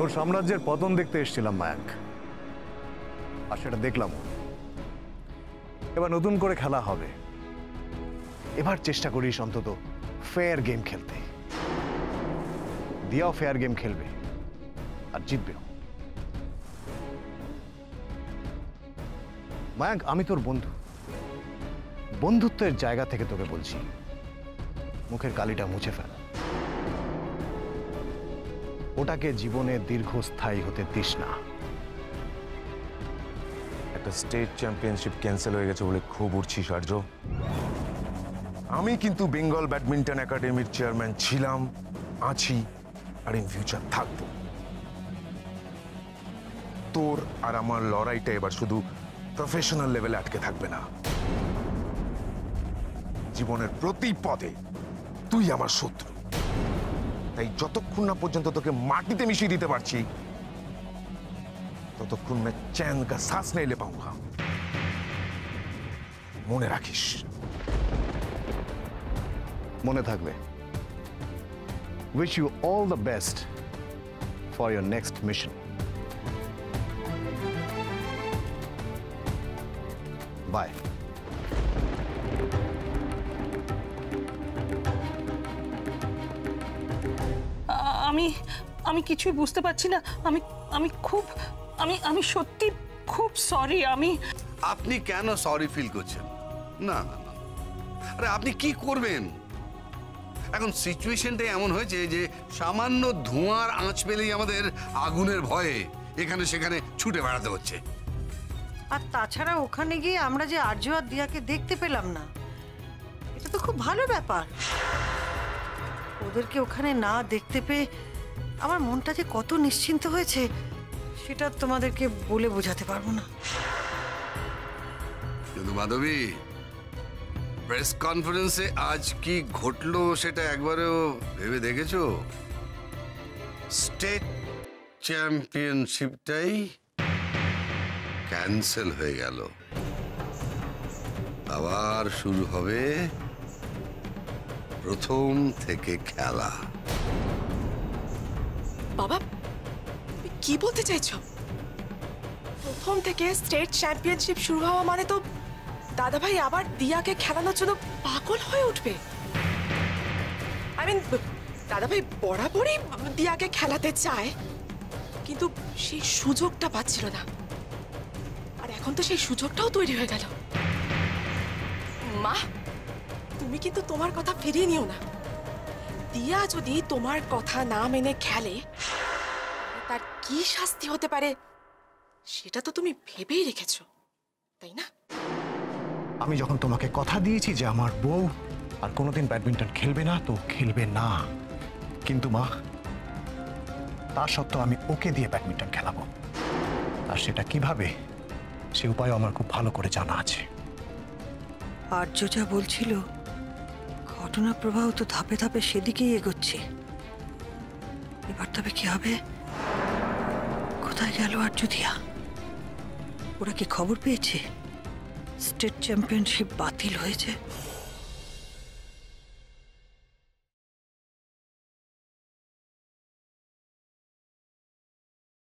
তোর সাম্রাজ্যের পতন দেখতে এসেছিলাম মায়াঙ্ক, আর সেটা দেখলাম। এবার নতুন করে খেলা হবে। এবার চেষ্টা করিস অন্তত ফেয়ার গেম খেলতে। দিয়াও ফেয়ার গেম খেলবে আর জিতবেও। মায়াঙ্ক, আমি তোর বন্ধু, বন্ধুত্বের জায়গা থেকে তোকে বলছি, মুখের কালিটা মুছে ফেল। ওটাকে জীবনে দীর্ঘস্থায়ী হতে দিস না। একটা স্টেট চ্যাম্পিয়নশিপ ক্যান্সেল হয়ে গেছে বলে খুব উঠছিস আর্য। আমি কিন্তু বেঙ্গল ব্যাডমিন্টন একাডেমির চেয়ারম্যান ছিলাম, আছি, আর ইন ফিউচার থাকবো। তোর আর আমার লড়াইটা এবার শুধু প্রফেশনাল লেভেলে আটকে থাকবে না। জীবনের প্রতি পদে তুই আমার শত্রু। তাই যতক্ষণ না পর্যন্ত তোকে মাটিতে মিশিয়ে দিতে পারছি, ততক্ষণ मैं चैन का सांस नहीं ले पाऊंगा। মনে রাখিস। মনে থাকবে। Wish you all the best for your next mission. Bye. আমি কিছুই বুঝতে পারছি না। আমি সত্যি খুব সরি। আপনি কেন সরি ফিল করছেন? না না না, আরে আপনি কি করবেন? এখন সিচুয়েশনটা এমন হয়েছে যে সামান্য ধোঁয়ার আঁচ পেলেই আমাদের আগুনের ভয়ে এখানে সেখানে ছুটে বেড়াতে হচ্ছে। আর তাছাড়া ওখানে গিয়ে আমরা যে আর্য আর দিয়াকে দেখতে পেলাম না, এটা তো খুব ভালো ব্যাপার। ওদেরকে ওখানে না দেখতে পেয়ে আমার মনটা যে কত নিশ্চিন্ত হয়েছে সেটা তোমাদেরকে বলে বোঝাতে পারবো না। কিন্তু মাধবী, প্রেস কনফারেন্সে আজ কি ঘটলো সেটা একবারও ভেবে দেখেছো? স্টেট চ্যাম্পিয়নশিপটাই ক্যান্সেল হয়ে গেল। আবার শুরু হবে প্রথম থেকে খেলা। বাবা, তুমি কি বলতে চাইছো? প্রথম থেকে স্টেট চ্যাম্পিয়নশিপ শুরু হওয়া মানে তো দাদাভাই আবার দিয়াকে খেলানোর জন্য পাগল হয়ে উঠবে। দাদাভাই বরাবরই দিয়াকে খেলাতে চায়, কিন্তু সেই সুযোগটা পাচ্ছিল না। আর এখন তো সেই সুযোগটাও তৈরি হয়ে গেল। মা, তুমি কিন্তু তোমার কথা ফিরিয়ে নিও না। দিয়া যদি তোমার কথা না মেনে খেলে, তার কি শাস্তি হতে পারে সেটা তো তুমি ভেবেই রেখেছো, তাই না? আমি যখন তোমাকে কথা দিয়েছি যে আমার বউ আর কোনোদিন ব্যাডমিন্টন খেলবে না, তো খেলবে না। কিন্তু মা, তা সত্ত্বেও আমি ওকে দিয়ে ব্যাডমিন্টন খেলাবো। আর সেটা কিভাবে, সে উপায় আমার খুব ভালো করে জানা আছে। আর্য যা বলছিল, ঘটনা প্রবাহ তো ধাপে ধাপে সেদিকেই এগোচ্ছে। এবার তবে কি হবে? কোথায় গেল আর্য দিয়া? ওরা কি খবর পেয়েছে স্টেট চ্যাম্পিয়নশিপ বাতিল হয়েছে?